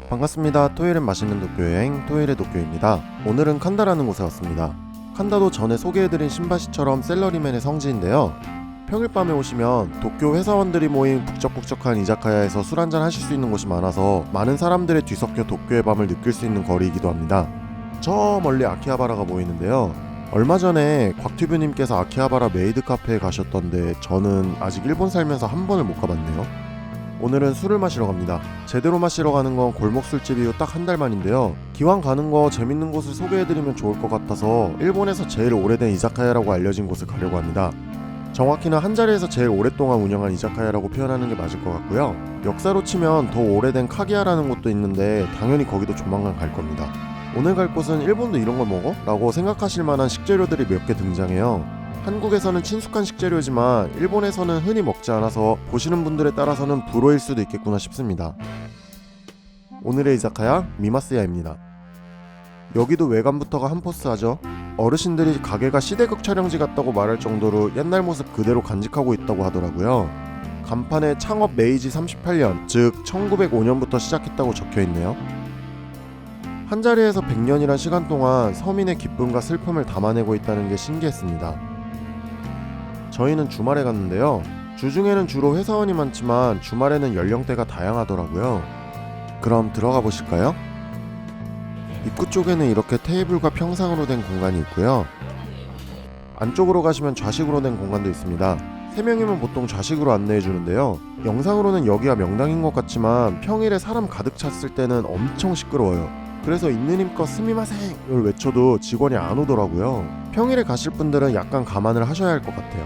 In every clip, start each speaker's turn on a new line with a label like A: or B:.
A: 반갑습니다. 토요일엔 맛있는 도쿄 여행 토요일의 도쿄입니다. 오늘은 칸다라는 곳에 왔습니다. 칸다도 전에 소개해드린 신바시처럼 샐러리맨의 성지인데요. 평일 밤에 오시면 도쿄 회사원들이 모인 북적북적한 이자카야에서 술 한잔 하실 수 있는 곳이 많아서 많은 사람들의 뒤섞여 도쿄의 밤을 느낄 수 있는 거리이기도 합니다. 저 멀리 아키하바라가 보이는데요. 얼마 전에 곽튜브님께서 아키하바라 메이드 카페에 가셨던데 저는 아직 일본 살면서 한 번을 못 가봤네요. 오늘은 술을 마시러 갑니다. 제대로 마시러 가는 건 골목 술집 이후 딱 한 달 만인데요. 기왕 가는 거 재밌는 곳을 소개해드리면 좋을 것 같아서 일본에서 제일 오래된 이자카야라고 알려진 곳을 가려고 합니다. 정확히는 한 자리에서 제일 오랫동안 운영한 이자카야라고 표현하는 게 맞을 것 같고요. 역사로 치면 더 오래된 카기야라는 곳도 있는데 당연히 거기도 조만간 갈 겁니다. 오늘 갈 곳은 일본도 이런 걸 먹어? 라고 생각하실 만한 식재료들이 몇 개 등장해요. 한국에서는 친숙한 식재료지만 일본에서는 흔히 먹지 않아서 보시는 분들에 따라서는 불호일 수도 있겠구나 싶습니다. 오늘의 이자카야 미마스야입니다. 여기도 외관부터가 한 포스하죠. 어르신들이 가게가 시대극 촬영지 같다고 말할 정도로 옛날 모습 그대로 간직하고 있다고 하더라고요. 간판에 창업 메이지 38년, 즉 1905년부터 시작했다고 적혀있네요. 한자리에서 100년이란 시간 동안 서민의 기쁨과 슬픔을 담아내고 있다는 게 신기했습니다. 저희는 주말에 갔는데요. 주중에는 주로 회사원이 많지만 주말에는 연령대가 다양하더라고요. 그럼 들어가 보실까요? 입구 쪽에는 이렇게 테이블과 평상으로 된 공간이 있고요. 안쪽으로 가시면 좌식으로 된 공간도 있습니다. 3명이면 보통 좌식으로 안내해 주는데요. 영상으로는 여기가 명당인 것 같지만 평일에 사람 가득 찼을 때는 엄청 시끄러워요. 그래서 있는 힘껏 스미마셍을 외쳐도 직원이 안 오더라고요. 평일에 가실 분들은 약간 감안을 하셔야 할 것 같아요.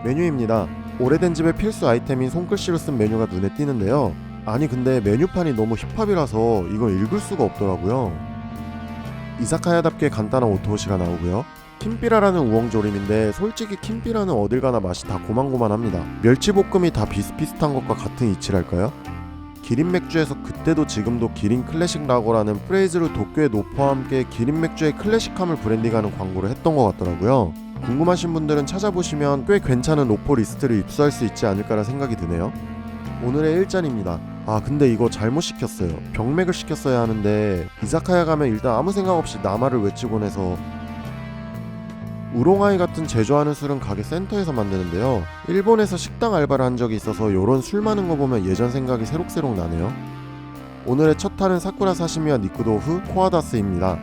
A: 메뉴입니다. 오래된 집의 필수 아이템인 손글씨로 쓴 메뉴가 눈에 띄는데요. 아니 근데 메뉴판이 너무 힙합이라서 이걸 읽을 수가 없더라고요. 이사카야답게 간단한 오토시가 나오고요. 킴삐라라는 우엉조림인데 솔직히 킴삐라는 어딜 가나 맛이 다 고만고만합니다. 멸치볶음이 다 비슷비슷한 것과 같은 이치랄까요? 기린 맥주에서 그때도 지금도 기린 클래식 라거라는 프레이즈로 도쿄의 노포와 함께 기린 맥주의 클래식함을 브랜딩하는 광고를 했던 것 같더라고요. 궁금하신 분들은 찾아보시면 꽤 괜찮은 노포 리스트를 입수할 수 있지 않을까라는 생각이 드네요. 오늘의 일잔입니다. 근데 이거 잘못 시켰어요. 병맥을 시켰어야 하는데 이자카야 가면 일단 아무 생각 없이 나마를 외치곤 해서 우롱아이 같은 제조하는 술은 가게 센터에서 만드는데요. 일본에서 식당 알바를 한 적이 있어서 요런 술 많은 거 보면 예전 생각이 새록새록 나네요. 오늘의 첫 타는 사쿠라 사시미와 니쿠도후 코아다스입니다.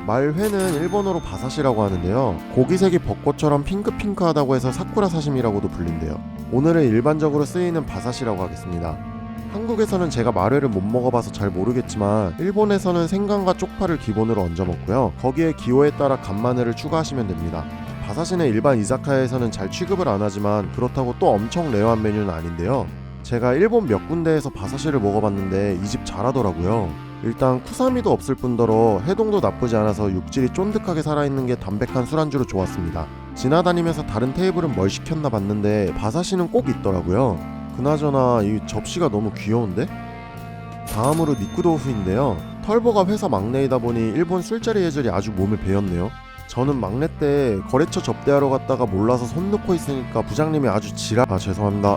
A: 말회는 일본어로 바사시라고 하는데요. 고기색이 벚꽃처럼 핑크핑크하다고 해서 사쿠라 사시미라고도 불린대요. 오늘은 일반적으로 쓰이는 바사시라고 하겠습니다. 한국에서는 제가 말회를 못 먹어봐서 잘 모르겠지만 일본에서는 생강과 쪽파를 기본으로 얹어 먹고요. 거기에 기호에 따라 간마늘을 추가하시면 됩니다. 바사시는 일반 이자카야에서는 잘 취급을 안 하지만 그렇다고 또 엄청 레어한 메뉴는 아닌데요. 제가 일본 몇 군데에서 바사시를 먹어봤는데 이 집 잘하더라고요. 일단 쿠사미도 없을 뿐더러 해동도 나쁘지 않아서 육질이 쫀득하게 살아있는 게 담백한 술안주로 좋았습니다. 지나다니면서 다른 테이블은 뭘 시켰나 봤는데 바사시는 꼭 있더라고요. 그나저나 이 접시가 너무 귀여운데? 다음으로 니쿠도후인데요. 털보가 회사 막내이다 보니 일본 술자리 예절이 아주 몸에 배었네요. 저는 막내 때 거래처 접대하러 갔다가 몰라서 손 놓고 있으니까 부장님이 아주 죄송합니다.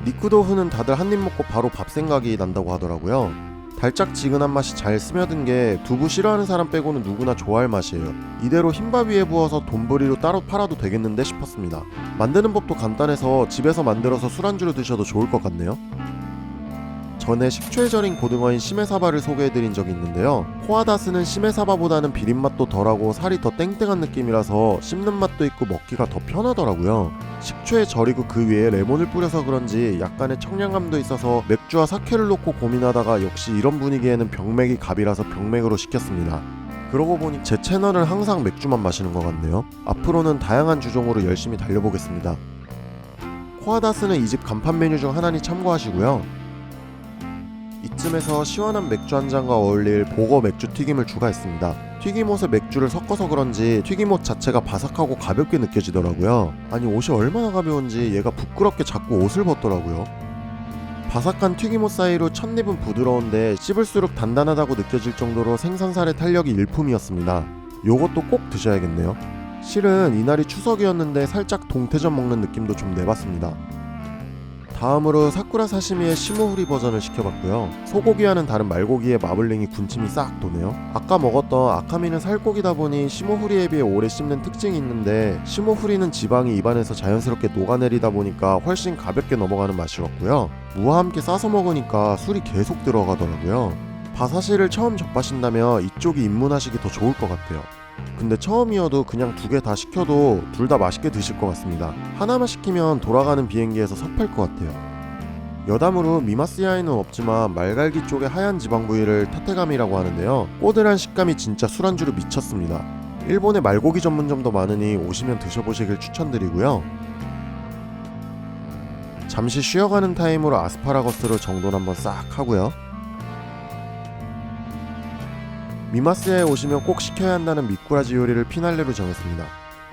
A: 니쿠도후는 다들 한 입 먹고 바로 밥 생각이 난다고 하더라고요. 달짝지근한 맛이 잘 스며든 게 두부 싫어하는 사람 빼고는 누구나 좋아할 맛이에요. 이대로 흰밥 위에 부어서 돈벌이로 따로 팔아도 되겠는데 싶었습니다. 만드는 법도 간단해서 집에서 만들어서 술안주로 드셔도 좋을 것 같네요. 전에 식초에 절인 고등어인 시메사바를 소개해드린 적이 있는데요. 코아다스는 시메사바보다는 비린맛도 덜하고 살이 더 땡땡한 느낌이라서 씹는 맛도 있고 먹기가 더 편하더라고요. 식초에 절이고 그 위에 레몬을 뿌려서 그런지 약간의 청량감도 있어서 맥주와 사케를 놓고 고민하다가 역시 이런 분위기에는 병맥이 갑이라서 병맥으로 시켰습니다. 그러고 보니 제 채널은 항상 맥주만 마시는 것 같네요. 앞으로는 다양한 주종으로 열심히 달려보겠습니다. 코아다스는 이 집 간판 메뉴 중 하나니 참고하시고요. 이쯤에서 시원한 맥주 한 잔과 어울릴 보거 맥주 튀김을 추가했습니다. 튀김옷에 맥주를 섞어서 그런지 튀김옷 자체가 바삭하고 가볍게 느껴지더라고요. 아니 옷이 얼마나 가벼운지 얘가 부끄럽게 자꾸 옷을 벗더라고요. 바삭한 튀김옷 사이로 첫입은 부드러운데 씹을수록 단단하다고 느껴질 정도로 생선살의 탄력이 일품이었습니다. 요것도 꼭 드셔야겠네요. 실은 이날이 추석이었는데 살짝 동태전 먹는 느낌도 좀 내봤습니다. 다음으로 사쿠라 사시미의 시모후리 버전을 시켜봤고요. 소고기와는 다른 말고기의 마블링이 군침이 싹 도네요. 아까 먹었던 아카미는 살코기다 보니 시모후리에 비해 오래 씹는 특징이 있는데, 시모후리는 지방이 입안에서 자연스럽게 녹아내리다 보니까 훨씬 가볍게 넘어가는 맛이었고요. 무와 함께 싸서 먹으니까 술이 계속 들어가더라고요. 바사시를 처음 접하신다면 이쪽이 입문하시기 더 좋을 것 같아요. 근데 처음이어도 그냥 2개 다 시켜도 둘 다 맛있게 드실 것 같습니다. 하나만 시키면 돌아가는 비행기에서 섭할 것 같아요. 여담으로 미마스야에는 없지만 말갈기 쪽의 하얀 지방 부위를 타테가미라고 하는데요. 꼬들한 식감이 진짜 술안주로 미쳤습니다. 일본에 말고기 전문점도 많으니 오시면 드셔보시길 추천드리고요. 잠시 쉬어가는 타임으로 아스파라거스로 정돈 한번 싹 하고요. 미마스야에 오시면 꼭 시켜야 한다는 미꾸라지 요리를 피날레로 정했습니다.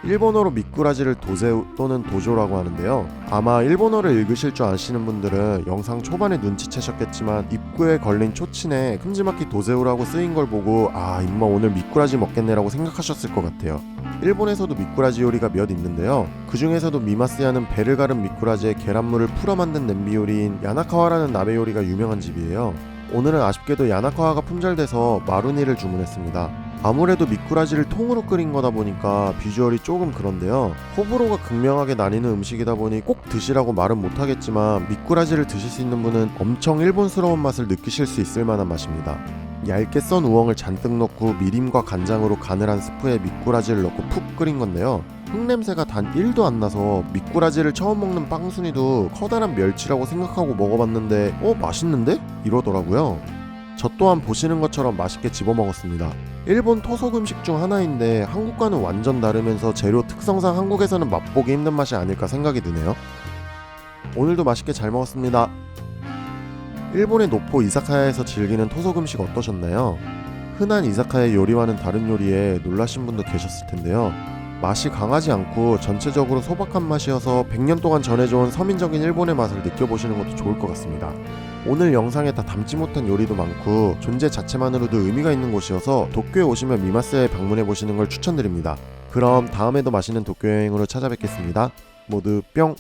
A: 일본어로 미꾸라지를 도세우 또는 도조라고 하는데요. 아마 일본어를 읽으실 줄 아시는 분들은 영상 초반에 눈치채셨겠지만 입구에 걸린 초친에 큼지막히 도세우라고 쓰인 걸 보고 아 임마 오늘 미꾸라지 먹겠네라고 생각하셨을 것 같아요. 일본에서도 미꾸라지 요리가 몇 있는데요. 그 중에서도 미마스야는 배를 가른 미꾸라지에 계란물을 풀어 만든 냄비 요리인 야나카와라는 나베 요리가 유명한 집이에요. 오늘은 아쉽게도 야나카와가 품절돼서 마루니를 주문했습니다. 아무래도 미꾸라지를 통으로 끓인 거다 보니까 비주얼이 조금 그런데요. 호불호가 극명하게 나뉘는 음식이다 보니 꼭 드시라고 말은 못하겠지만 미꾸라지를 드실 수 있는 분은 엄청 일본스러운 맛을 느끼실 수 있을 만한 맛입니다. 얇게 썬 우엉을 잔뜩 넣고 미림과 간장으로 간을 한 스프에 미꾸라지를 넣고 푹 끓인 건데요. 흙냄새가 단 1도 안 나서 미꾸라지를 처음 먹는 빵순이도 커다란 멸치라고 생각하고 먹어봤는데 맛있는데? 이러더라고요. 저 또한 보시는 것처럼 맛있게 집어먹었습니다. 일본 토속 음식 중 하나인데 한국과는 완전 다르면서 재료 특성상 한국에서는 맛보기 힘든 맛이 아닐까 생각이 드네요. 오늘도 맛있게 잘 먹었습니다. 일본의 노포 이사카야에서 즐기는 토속 음식 어떠셨나요? 흔한 이사카야 요리와는 다른 요리에 놀라신 분도 계셨을 텐데요. 맛이 강하지 않고 전체적으로 소박한 맛이어서 100년 동안 전해져온 서민적인 일본의 맛을 느껴보시는 것도 좋을 것 같습니다. 오늘 영상에 다 담지 못한 요리도 많고 존재 자체만으로도 의미가 있는 곳이어서 도쿄에 오시면 미마스야에 방문해보시는 걸 추천드립니다. 그럼 다음에도 맛있는 도쿄 여행으로 찾아뵙겠습니다. 모두 뿅!